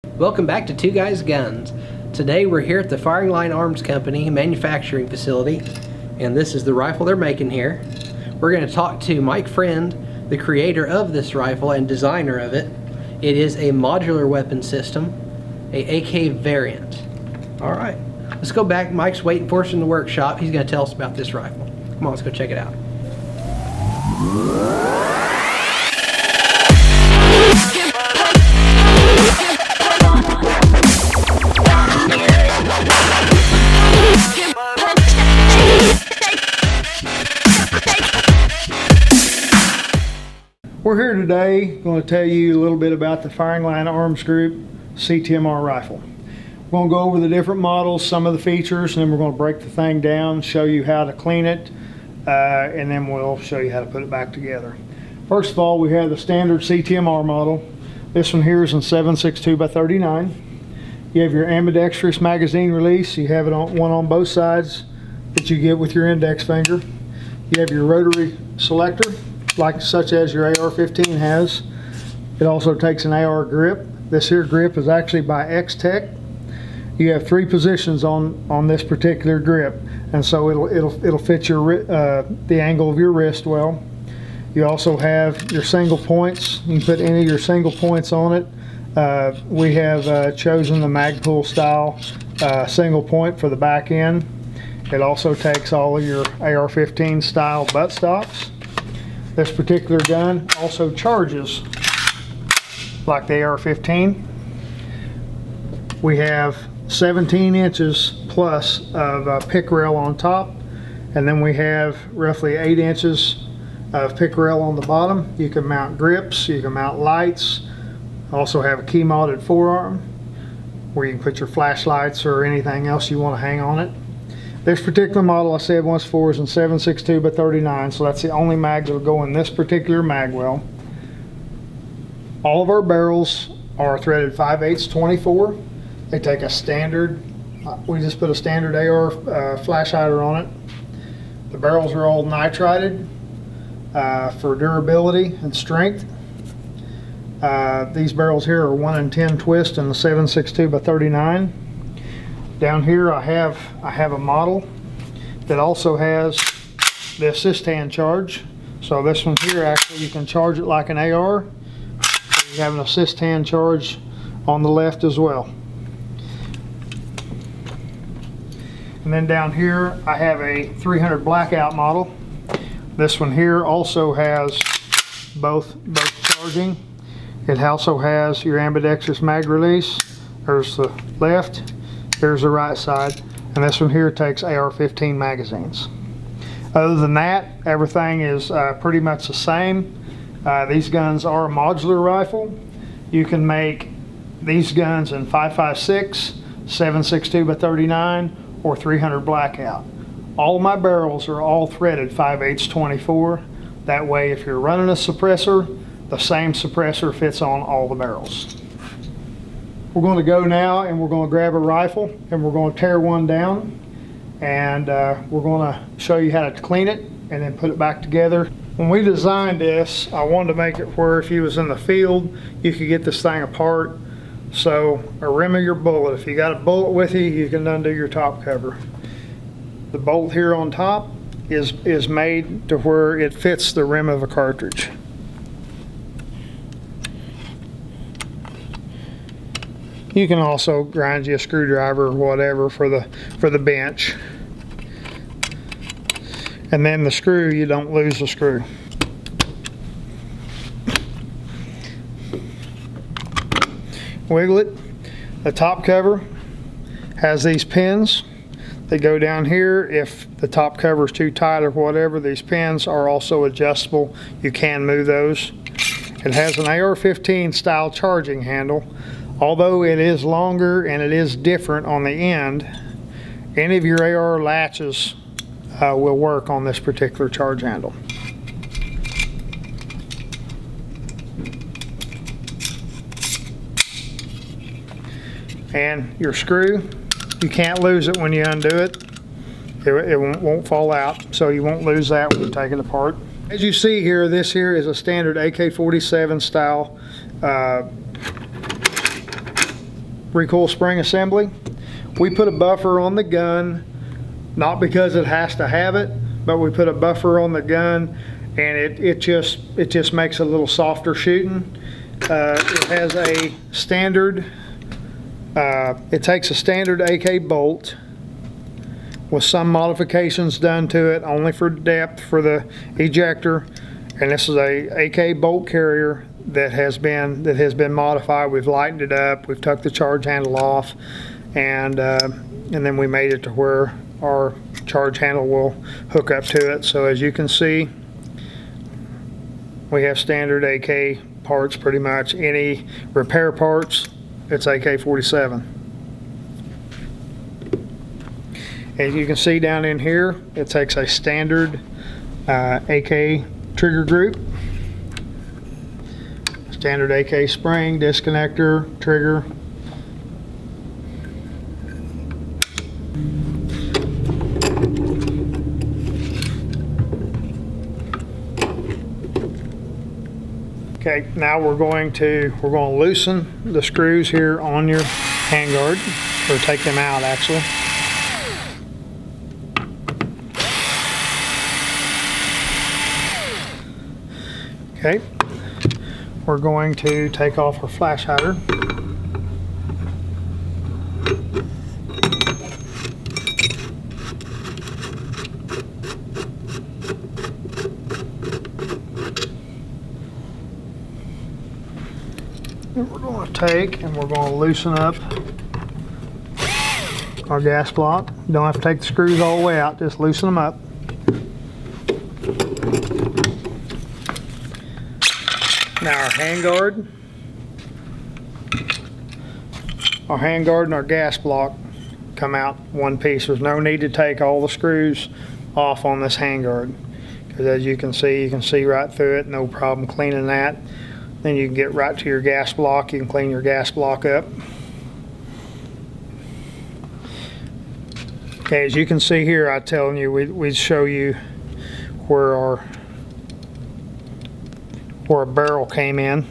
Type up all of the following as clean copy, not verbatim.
Welcome back to Two Guys Guns. Today we're here at the Firing Line Arms Company manufacturing facility, and this is the rifle they're making here. We're going to talk to Mike Friend, the creator of this rifle and designer of it. It is a modular weapon system, a AK variant. Alright, let's go back. Mike's waiting for us in the workshop. He's going to tell us about this rifle. Come on, let's go check it out. We're here today going to tell you a little bit about the Firing Line Arms Group CTMR rifle. We're going to go over the different models, some of the features, and then we're going to break the thing down, show you how to clean it, and then we'll show you how to put it back together. First of all, we have the standard CTMR model. This one here is in 7.62x39. You have your ambidextrous magazine release. You have it on one on both sides that you get with your index finger. You have your rotary selector, such as your AR-15 has. It also takes an AR grip. This here grip is actually by X-Tech. You have 3 positions on this particular grip, and so it'll fit your the angle of your wrist well. You also have your single points. You can put any of your single points on it. We have chosen the Magpul style single point for the back end. It also takes all of your AR-15 style butt stops. This particular gun also charges like the AR-15. We have 17 inches plus of pick rail on top, and then we have roughly 8 inches of pick rail on the bottom. You can mount grips, you can mount lights. Also have a key modded forearm where you can put your flashlights or anything else you want to hang on it. This particular model, I said once before, is in 7.62x39, so that's the only mag that will go in this particular mag well. All of our barrels are threaded 5/8-24. They take a standard, we just put a standard AR flash hider on it. The barrels are all nitrided for durability and strength. These barrels here are 1 in 10 twist in the 7.62x39. Down here I have a model that also has the assist hand charge. So this one here, actually you can charge it like an AR. You have an assist hand charge on the left as well. And then down here I have a 300 blackout model. This one here also has both charging. It also has your ambidextrous mag release. There's the left. Here's the right side, and this one here takes AR-15 magazines. Other than that, everything is pretty much the same. These guns are a modular rifle. You can make these guns in 5.56, 7.62x39, or 300 blackout. All my barrels are all threaded 5/8-24. That way, if you're running a suppressor, the same suppressor fits on all the barrels. We're going to go now and we're going to grab a rifle and we're going to tear one down, and we're going to show you how to clean it and then put it back together. When we designed this, I wanted to make it where if you was in the field you could get this thing apart. So a rim of your bullet, if you got a bullet with you, you can undo your top cover. The bolt here on top is made to where it fits the rim of a cartridge. You can also grind you a screwdriver or whatever for the bench. And then the screw, you don't lose the screw. Wiggle it. The top cover has these pins. They go down here. If the top cover is too tight or whatever, these pins are also adjustable. You can move those. It has an AR-15 style charging handle. Although it is longer and it is different on the end, any of your AR latches will work on this particular charge handle. And your screw, you can't lose it when you undo it. It won't fall out, so you won't lose that when you take it apart. As you see here, this here is a standard AK-47 style recoil spring assembly. We put a buffer on the gun, not because it has to have it, but we put a buffer on the gun, and it just makes it a little softer shooting. It has a standard, it takes a standard AK bolt with some modifications done to it, only for depth for the ejector. And this is a AK bolt carrier that has been modified. We've lightened it up, we've took the charge handle off, and then we made it to where our charge handle will hook up to it. So as you can see, we have standard AK parts pretty much. Any repair parts, it's AK-47. As you can see down in here, it takes a standard AK trigger group, standard AK spring, disconnector, trigger. Okay, now we're going to loosen the screws here on your handguard, or take them out actually. Okay, we're going to take off our flash hider. And we're going to take and we're going to loosen up our gas block. You don't have to take the screws all the way out, just loosen them up. Now our handguard and our gas block come out one piece. There's no need to take all the screws off on this handguard, because as you can see right through it, no problem cleaning that. Then you can get right to your gas block. You can clean your gas block up. Okay, as you can see here, I'm telling you, we'd show you where our barrel came in.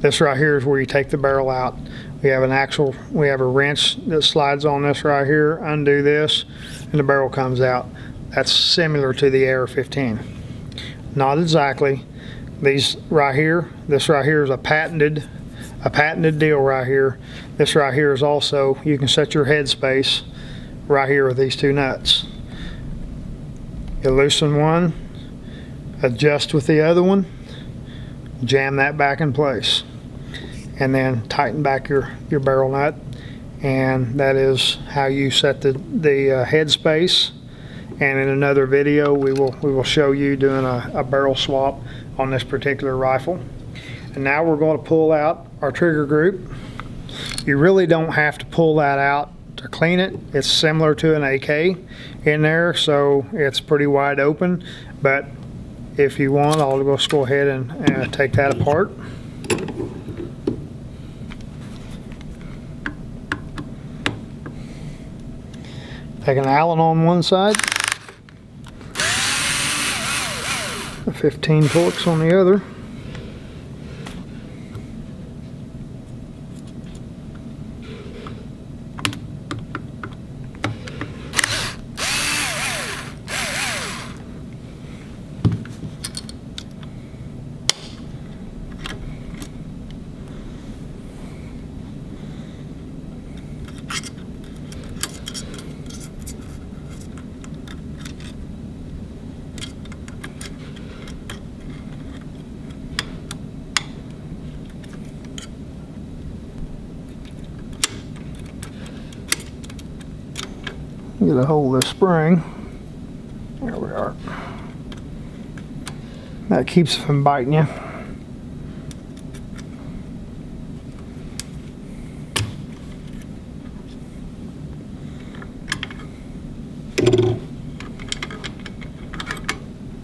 This right here is where you take the barrel out. We have a wrench that slides on this right here, undo this, and the barrel comes out. That's similar to the AR-15. Not exactly. These right here, this right here is a patented deal right here. This right here is also, you can set your headspace right here with these two nuts. You loosen one, adjust with the other one, jam that back in place, and then tighten back your barrel nut, and that is how you set the headspace. And in another video we will show you doing a barrel swap on this particular rifle. And now we're going to pull out our trigger group. You really don't have to pull that out to clean it. It's similar to an AK in there, so it's pretty wide open, but if you want, I'll just go ahead and take that apart. Take an Allen on one side, a 15 Torx on the other. Get a hold of this spring. There we are. That keeps it from biting you.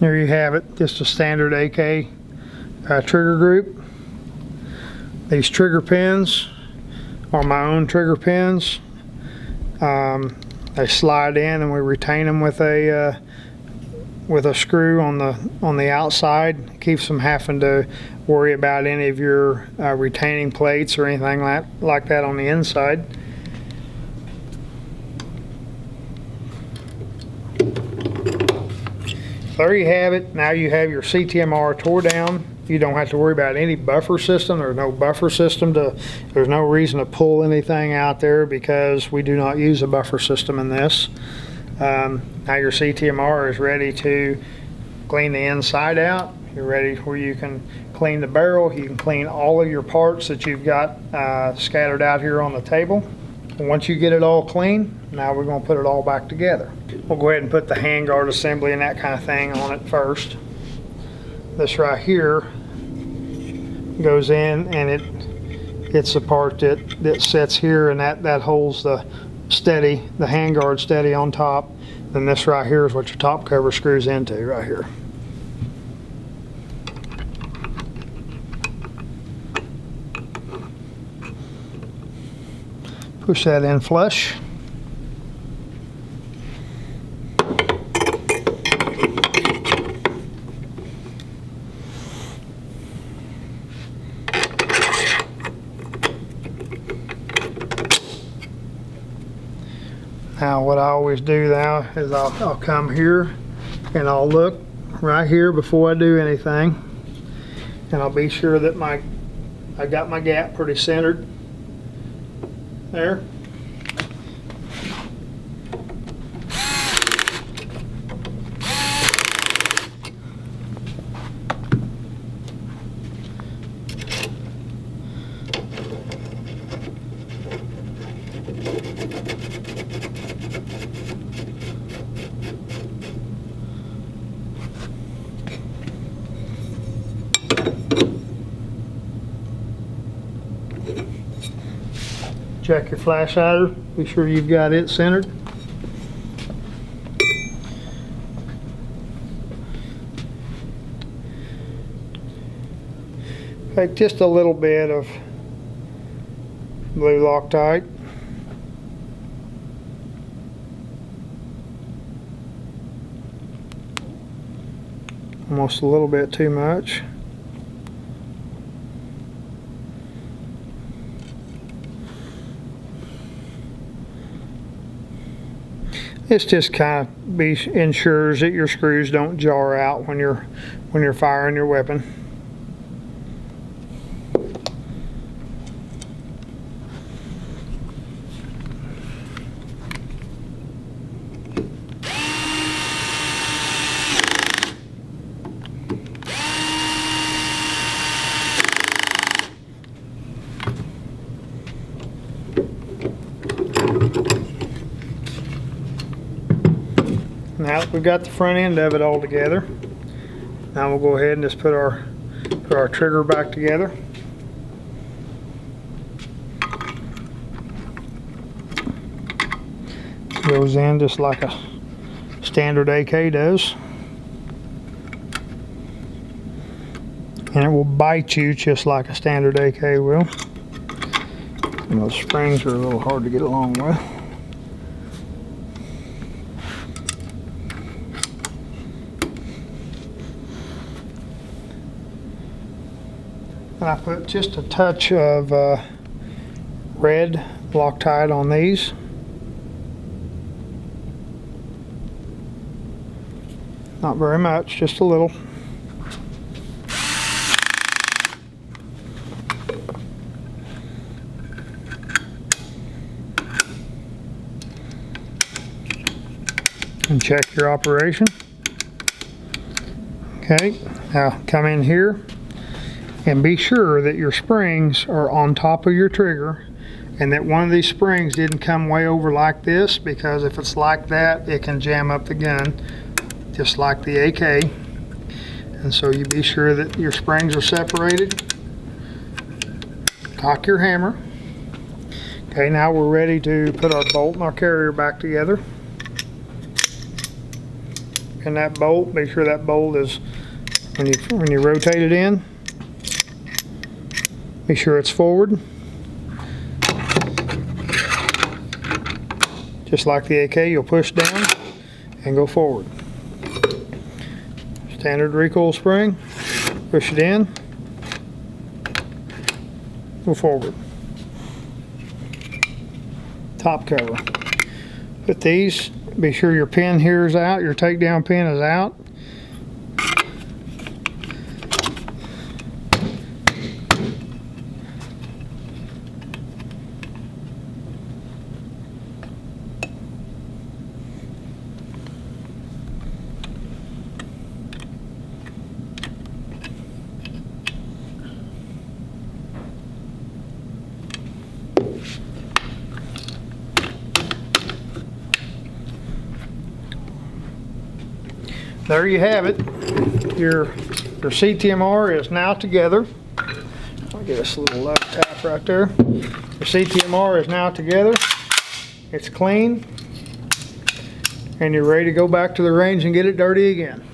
There you have it, just a standard AK trigger group. These trigger pins are my own trigger pins. They slide in and we retain them with a with a screw on the outside. Keeps from having to worry about any of your retaining plates or anything like that on the inside. There you have it. Now you have your CTMR tore down. You don't have to worry about any buffer system. There's no buffer system there's no reason to pull anything out there because we do not use a buffer system in this. Now your CTMR is ready to clean the inside out. You're ready where you can clean the barrel. You can clean all of your parts that you've got scattered out here on the table. And once you get it all clean, now we're going to put it all back together. We'll go ahead and put the handguard assembly and that kind of thing on it first. This right here goes in, and it's the part that sits here, and that holds the handguard steady on top. Then this right here is what your top cover screws into right here. Push that in flush. Now what I always do now is I'll come here and I'll look right here before I do anything, and I'll be sure that I got my gap pretty centered there. Check your flash hider, be sure you've got it centered. Take just a little bit of blue Loctite. Almost a little bit too much. This just kind of ensures that your screws don't jar out when you're firing your weapon. Now that we've got the front end of it all together, now we'll go ahead and just put our trigger back together. Goes in just like a standard AK does. And it will bite you just like a standard AK will. And those springs are a little hard to get along with. And I put just a touch of red Loctite on these. Not very much, just a little. And check your operation. Okay, now come in here and be sure that your springs are on top of your trigger and that one of these springs didn't come way over like this, because if it's like that, it can jam up the gun just like the AK. And so you be sure that your springs are separated. Cock your hammer. Okay, now we're ready to put our bolt and our carrier back together. And that bolt, make sure that bolt is, when you rotate it in, be sure it's forward. Just like the AK, you'll push down and go forward. Standard recoil spring. Push it in. Go forward. Top cover. Put these, be sure your pin here is out, your takedown pin is out. There you have it. Your CTMR is now together. I'll get this little left tap right there. Your CTMR is now together. It's clean. And you're ready to go back to the range and get it dirty again.